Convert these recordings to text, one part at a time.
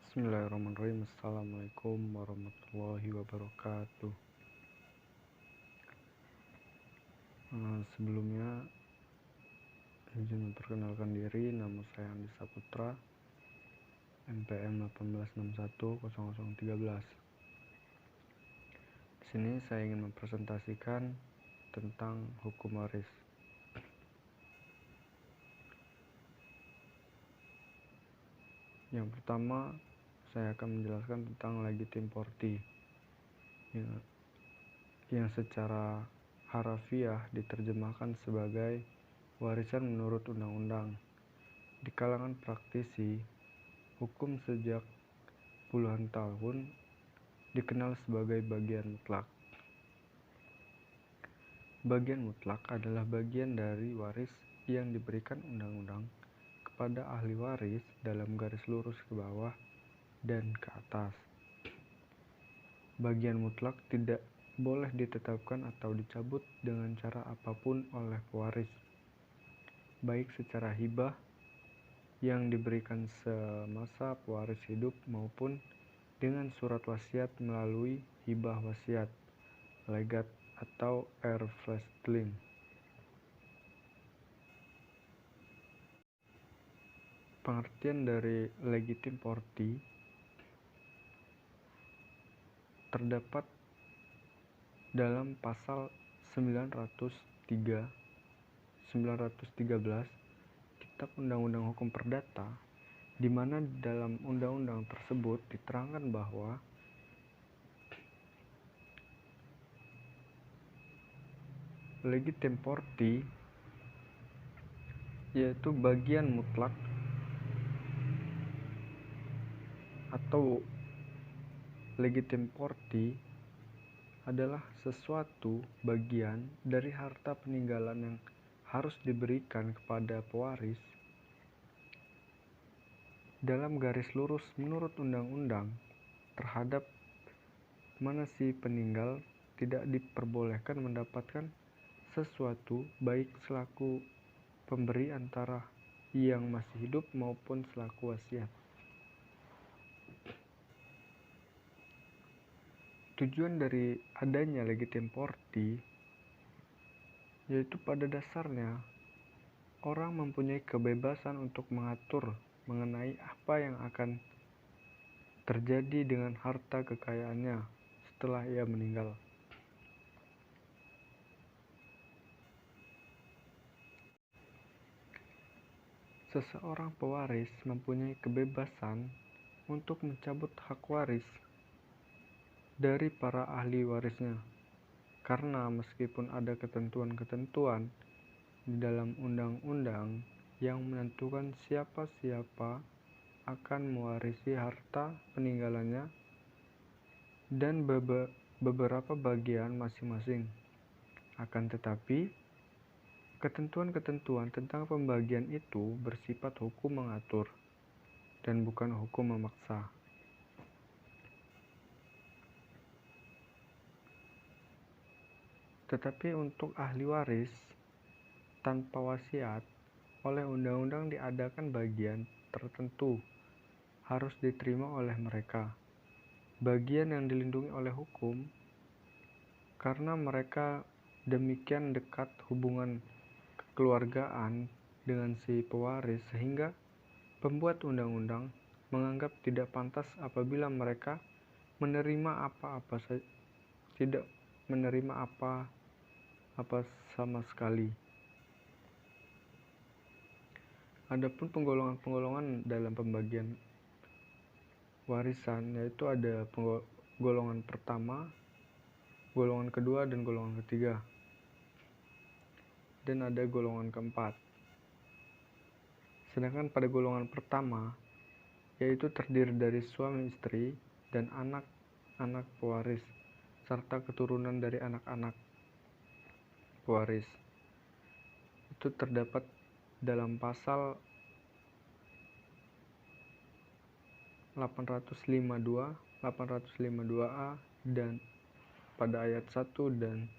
Bismillahirrahmanirrahim. Assalamualaikum warahmatullahi wabarakatuh. Sebelumnya izin memperkenalkan diri. Nama saya Andi Saputra, NPM 18610013. Di sini saya ingin mempresentasikan tentang hukum waris. Yang pertama, saya akan menjelaskan tentang legitim porti yang secara harafiah diterjemahkan sebagai warisan menurut undang-undang. Di kalangan praktisi hukum sejak puluhan tahun dikenal sebagai bagian mutlak. Bagian mutlak adalah bagian dari waris yang diberikan undang-undang kepada ahli waris dalam garis lurus ke bawah dan ke atas. Bagian mutlak tidak boleh ditetapkan atau dicabut dengan cara apapun oleh pewaris, baik secara hibah yang diberikan semasa pewaris hidup maupun dengan surat wasiat melalui hibah wasiat, legat atau erflesdling. Pengertian dari legitim porti terdapat dalam pasal 913 Kitab Undang-Undang Hukum Perdata, di mana dalam undang-undang tersebut diterangkan bahwa legitim porti yaitu bagian mutlak atau legitim porti adalah sesuatu bagian dari harta peninggalan yang harus diberikan kepada pewaris dalam garis lurus menurut undang-undang terhadap mana si peninggal tidak diperbolehkan mendapatkan sesuatu baik selaku pemberi antara yang masih hidup maupun selaku wasiat. Tujuan dari adanya legitim porti yaitu pada dasarnya orang mempunyai kebebasan untuk mengatur mengenai apa yang akan terjadi dengan harta kekayaannya setelah ia meninggal. Seseorang pewaris mempunyai kebebasan untuk mencabut hak waris dari para ahli warisnya, karena meskipun ada ketentuan-ketentuan di dalam undang-undang yang menentukan siapa-siapa akan mewarisi harta peninggalannya dan beberapa bagian masing-masing. Akan tetapi, ketentuan-ketentuan tentang pembagian itu bersifat hukum mengatur dan bukan hukum memaksa. Tetapi untuk ahli waris tanpa wasiat, oleh undang-undang diadakan bagian tertentu harus diterima oleh mereka. Bagian yang dilindungi oleh hukum karena mereka demikian dekat hubungan kekeluargaan dengan si pewaris sehingga pembuat undang-undang menganggap tidak pantas apabila mereka menerima tidak menerima apa sama sekali. Adapun penggolongan-penggolongan dalam pembagian warisan yaitu ada golongan pertama, golongan kedua, dan golongan ketiga. Dan ada golongan keempat. Sedangkan pada golongan pertama yaitu terdiri dari suami istri dan anak-anak pewaris serta keturunan dari anak-anak pewaris. Itu terdapat dalam pasal 852, 852A dan pada ayat 1 dan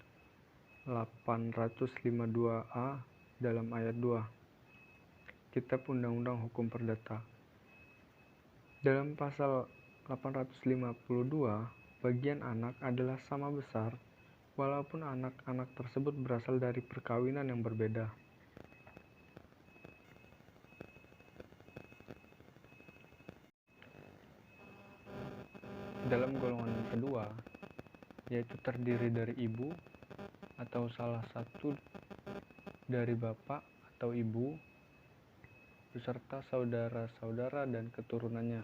852A dalam ayat 2 Kitab Undang-Undang Hukum Perdata. Dalam pasal 852, bagian anak adalah sama besar walaupun anak-anak tersebut berasal dari perkawinan yang berbeda. Dalam golongan kedua, yaitu terdiri dari ibu atau salah satu dari bapak atau ibu beserta saudara-saudara dan keturunannya.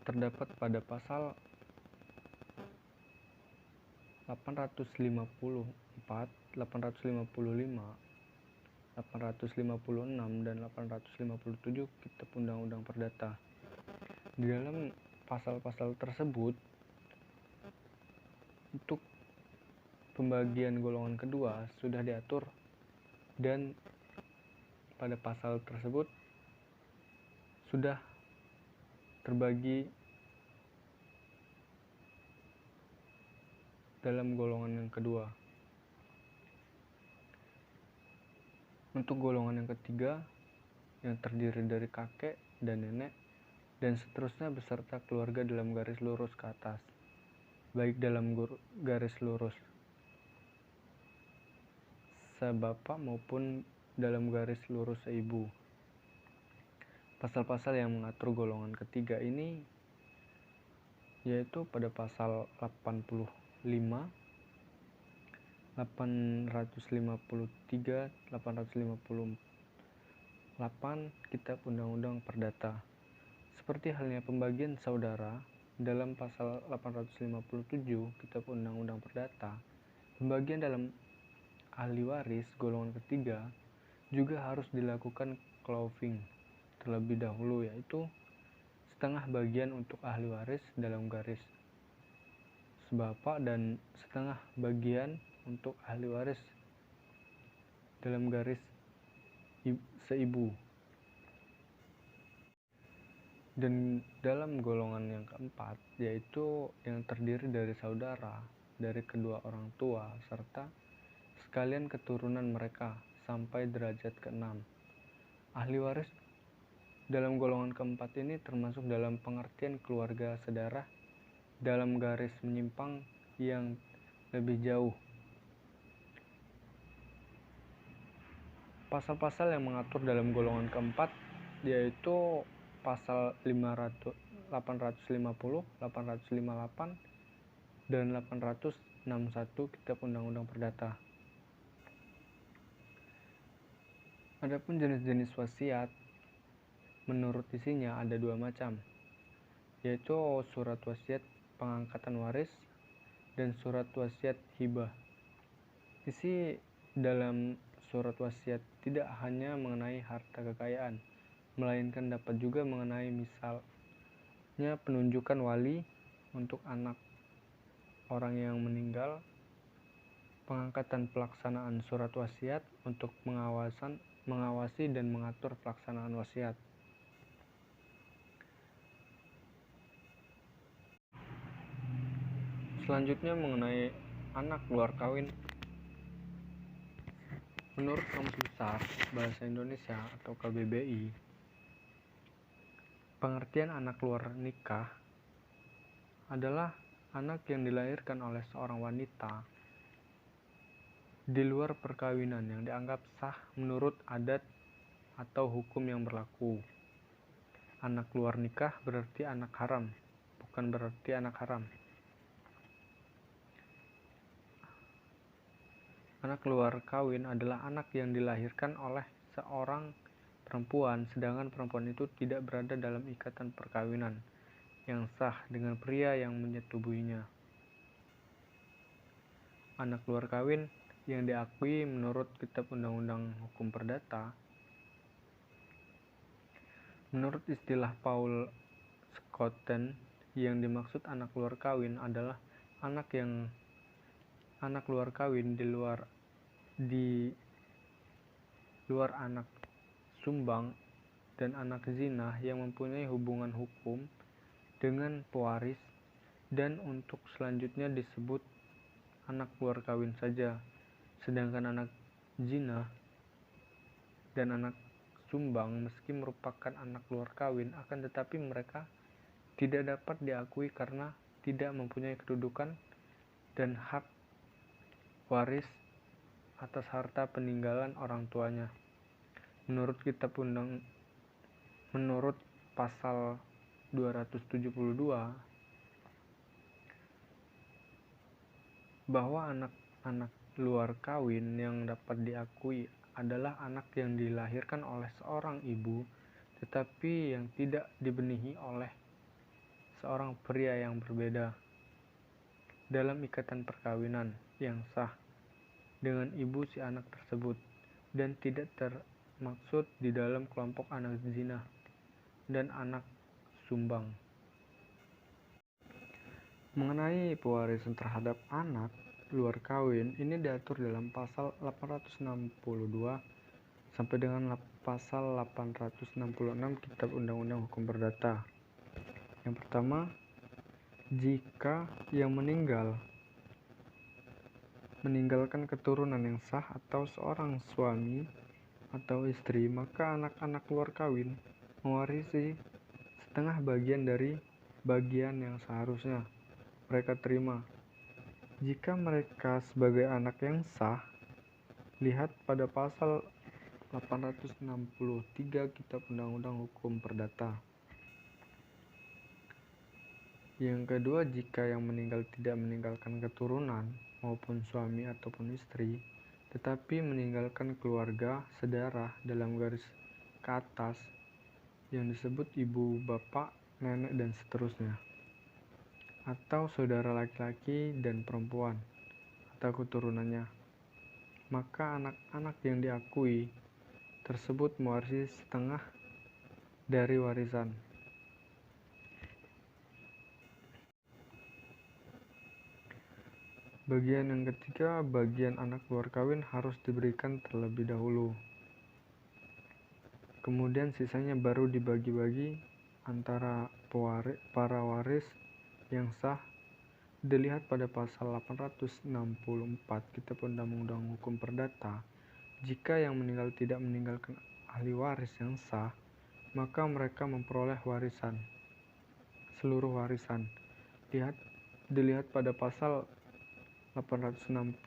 Terdapat pada pasal 854, 855, 856, dan 857 Kitab Undang-Undang Perdata. Di dalam pasal-pasal tersebut, untuk pembagian golongan kedua sudah diatur, dan pada pasal tersebut sudah terbagi dalam golongan yang kedua. Untuk golongan yang ketiga, yang terdiri dari kakek dan nenek dan seterusnya beserta keluarga dalam garis lurus ke atas, baik dalam garis lurus sebapak maupun dalam garis lurus seibu. Pasal-pasal yang mengatur golongan ketiga ini yaitu pada pasal 85, 853, 858 Kitab Undang-Undang Perdata. Seperti halnya pembagian saudara dalam pasal 857 Kitab Undang-Undang Perdata, pembagian dalam ahli waris golongan ketiga juga harus dilakukan clothing terlebih dahulu, yaitu setengah bagian untuk ahli waris dalam garis sebapak dan setengah bagian untuk ahli waris dalam garis seibu. Dan dalam golongan yang keempat, yaitu yang terdiri dari saudara dari kedua orang tua serta sekalian keturunan mereka sampai derajat ke-6. Ahli waris dalam golongan keempat ini termasuk dalam pengertian keluarga sedarah dalam garis menyimpang yang lebih jauh. Pasal-pasal yang mengatur dalam golongan keempat yaitu pasal 850, 858, dan 861 Kitab Undang-Undang Perdata. Adapun jenis-jenis wasiat menurut isinya ada dua macam, yaitu surat wasiat pengangkatan waris dan surat wasiat hibah. Isi dalam surat wasiat tidak hanya mengenai harta kekayaan, melainkan dapat juga mengenai misalnya penunjukan wali untuk anak orang yang meninggal, pengangkatan pelaksanaan surat wasiat untuk mengawasi dan mengatur pelaksanaan wasiat. Selanjutnya mengenai anak luar kawin. Menurut Kamus Besar Bahasa Indonesia atau KBBI, pengertian anak luar nikah adalah anak yang dilahirkan oleh seorang wanita di luar perkawinan yang dianggap sah menurut adat atau hukum yang berlaku. Anak luar nikah berarti anak haram, bukan berarti anak haram. Anak luar kawin adalah anak yang dilahirkan oleh seorang perempuan, sedangkan perempuan itu tidak berada dalam ikatan perkawinan yang sah dengan pria yang menyetubuhinya. Anak luar kawin yang diakui menurut Kitab Undang-Undang Hukum Perdata, menurut istilah Paul Scotten, yang dimaksud anak luar kawin adalah anak luar kawin di luar anak sumbang dan anak zina yang mempunyai hubungan hukum dengan pewaris, dan untuk selanjutnya disebut anak luar kawin saja, sedangkan anak zina dan anak sumbang meski merupakan anak luar kawin, akan tetapi mereka tidak dapat diakui karena tidak mempunyai kedudukan dan hak waris atas harta peninggalan orang tuanya. Menurut pasal 272 bahwa anak-anak luar kawin yang dapat diakui adalah anak yang dilahirkan oleh seorang ibu tetapi yang tidak dibenihi oleh seorang pria yang berbeda dalam ikatan perkawinan yang sah dengan ibu si anak tersebut dan tidak termaksud di dalam kelompok anak zina dan anak sumbang. Mengenai pewarisan terhadap anak luar kawin, ini diatur dalam pasal 862 sampai dengan pasal 866 Kitab Undang-Undang Hukum Perdata. Yang pertama, jika yang meninggalkan keturunan yang sah atau seorang suami atau istri, maka anak-anak luar kawin mewarisi setengah bagian dari bagian yang seharusnya mereka terima. Jika mereka sebagai anak yang sah, lihat pada pasal 863 Kitab Undang-Undang Hukum Perdata. Yang kedua, jika yang meninggal tidak meninggalkan keturunan maupun suami ataupun istri, tetapi meninggalkan keluarga sedarah dalam garis ke atas yang disebut ibu, bapak, nenek, dan seterusnya, atau saudara laki-laki dan perempuan atau keturunannya, maka anak-anak yang diakui tersebut mewarisi setengah dari warisan. Bagian yang ketiga, bagian anak luar kawin harus diberikan terlebih dahulu. Kemudian sisanya baru dibagi-bagi antara para waris yang sah. Dilihat pada pasal 864 Kitab Undang-Undang Hukum Perdata. Jika yang meninggal tidak meninggalkan ahli waris yang sah, maka mereka memperoleh seluruh warisan. Dilihat pada pasal 865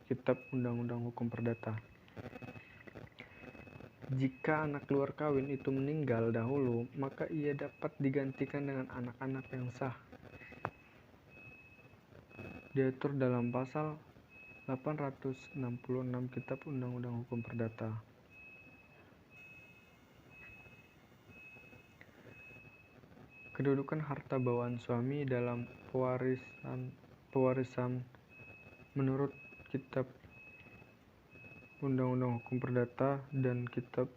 Kitab Undang-Undang Hukum Perdata. Jika anak luar kawin itu meninggal dahulu, maka ia dapat digantikan dengan anak-anak yang sah. Diatur dalam pasal 866 Kitab Undang-Undang Hukum Perdata. Kedudukan harta bawaan suami dalam pewarisan menurut Kitab Undang-Undang Hukum Perdata dan Kitab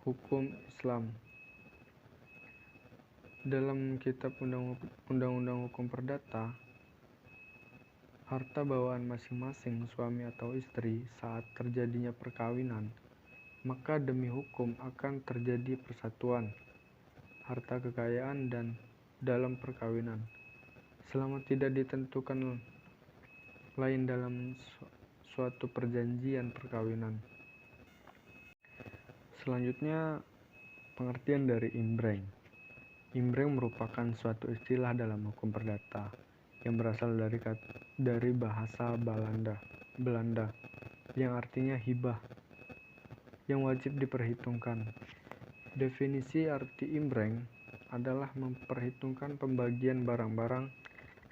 Hukum Islam. Dalam Kitab Undang-Undang Hukum Perdata, harta bawaan masing-masing suami atau istri saat terjadinya perkawinan, maka demi hukum akan terjadi persatuan harta kekayaan dan dalam perkawinan, selama tidak ditentukan lain dalam suatu perjanjian perkawinan. Selanjutnya, pengertian dari imbreng. Imbreng merupakan suatu istilah dalam hukum perdata yang berasal dari bahasa Belanda yang artinya hibah yang wajib diperhitungkan. Definisi arti imbreng adalah memperhitungkan pembagian barang-barang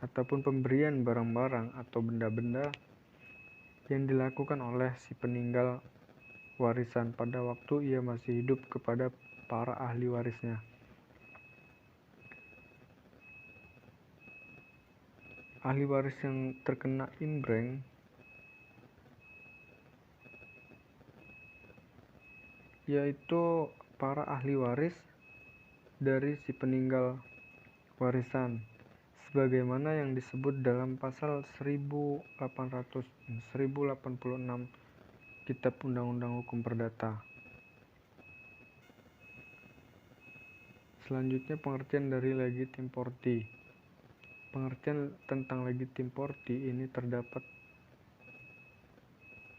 ataupun pemberian barang-barang atau benda-benda yang dilakukan oleh si peninggal warisan pada waktu ia masih hidup kepada para ahli warisnya. Ahli waris yang terkena imbreng yaitu para ahli waris dari si peninggal warisan, sebagaimana yang disebut dalam pasal 1086 Kitab Undang-Undang Hukum Perdata. Selanjutnya, pengertian dari legitim porti. Pengertian tentang legitim porti ini terdapat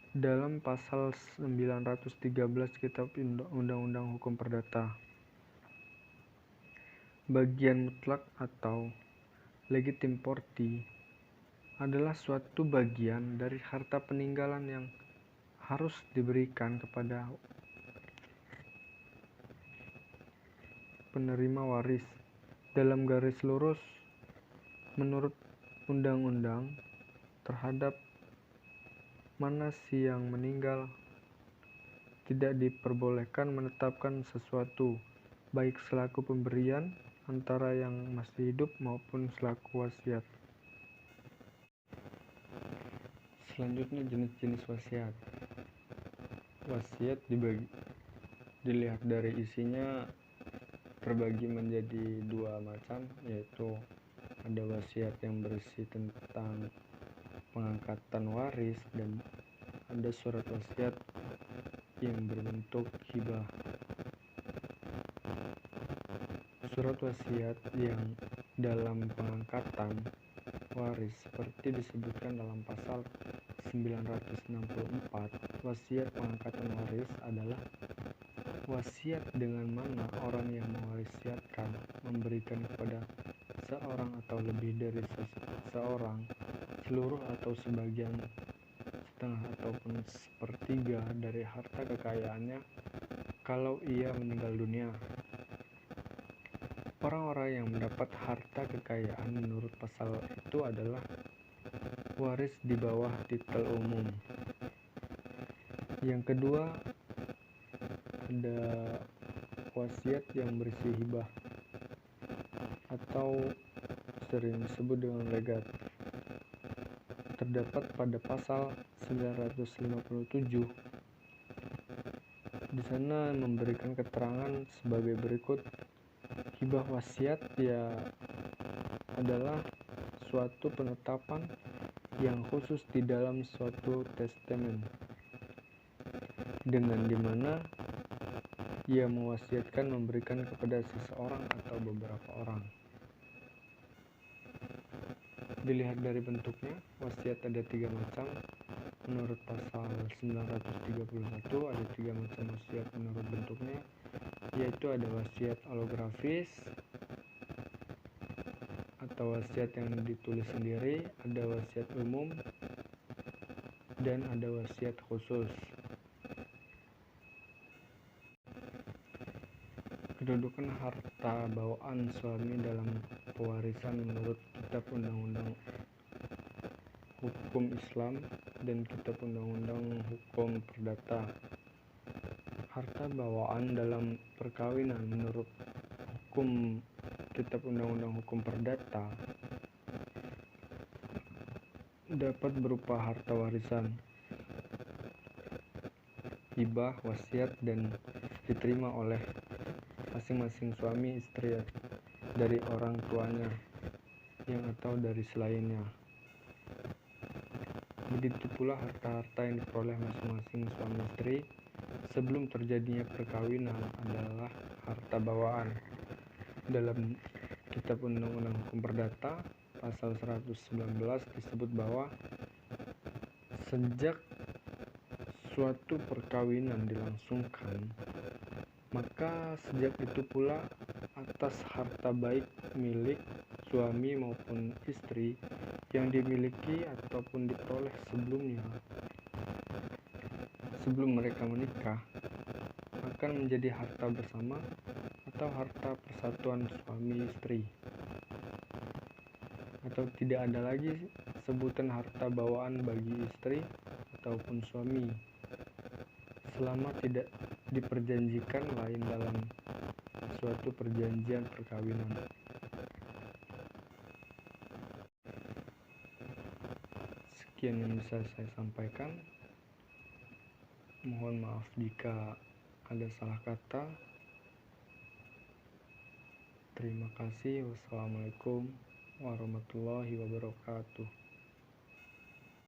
dalam pasal 913 Kitab Undang-Undang Hukum Perdata. Bagian mutlak atau legitim-porti adalah suatu bagian dari harta peninggalan yang harus diberikan kepada penerima waris. Dalam garis lurus, menurut undang-undang, terhadap mana si yang meninggal tidak diperbolehkan menetapkan sesuatu, baik selaku pemberian antara yang masih hidup maupun selaku wasiat. Selanjutnya, jenis-jenis wasiat. Wasiat dilihat dari isinya terbagi menjadi dua macam, yaitu ada wasiat yang berisi tentang pengangkatan waris dan ada surat wasiat yang berbentuk hibah. Surat wasiat yang dalam pengangkatan waris seperti disebutkan dalam pasal 964, wasiat pengangkatan waris adalah wasiat dengan mana orang yang mewasiatkan memberikan kepada seorang atau lebih dari seorang seluruh atau sebagian, setengah ataupun sepertiga dari harta kekayaannya kalau ia meninggal dunia. Orang-orang yang mendapat harta kekayaan menurut pasal itu adalah waris di bawah titel umum. Yang kedua, ada wasiat yang berisi hibah atau sering disebut dengan legat. Terdapat pada pasal 957. Di sana memberikan keterangan sebagai berikut. Hibah wasiat adalah suatu penetapan yang khusus di dalam suatu testamen, dengan dimana ia mewasiatkan memberikan kepada seseorang atau beberapa orang. Dilihat dari bentuknya, wasiat ada 3 macam. Menurut pasal 931 ada 3 macam wasiat menurut bentuknya, yaitu ada wasiat holografis atau wasiat yang ditulis sendiri, ada wasiat umum, dan ada wasiat khusus. Kedudukan harta bawaan suami dalam pewarisan menurut Kitab Undang-Undang Hukum Islam dan Kitab Undang-Undang Hukum Perdata. Harta bawaan dalam perkawinan menurut hukum Kitab Undang-Undang Hukum Perdata dapat berupa harta warisan, hibah, wasiat, dan diterima oleh masing-masing suami istri dari orang tuanya yang atau dari selainnya. Begitu pula harta-harta yang diperoleh masing-masing suami istri sebelum terjadinya perkawinan adalah harta bawaan. Dalam Kitab Undang-Undang Hukum Perdata pasal 119 disebut bahwa sejak suatu perkawinan dilangsungkan, maka sejak itu pula atas harta baik milik suami maupun istri yang dimiliki ataupun diperoleh sebelum mereka menikah akan menjadi harta bersama atau harta persatuan suami istri, atau tidak ada lagi sebutan harta bawaan bagi istri ataupun suami selama tidak diperjanjikan lain dalam suatu perjanjian perkawinan. Sekian yang bisa saya sampaikan. Mohon maaf jika ada salah kata. Terima kasih. Wassalamualaikum warahmatullahi wabarakatuh.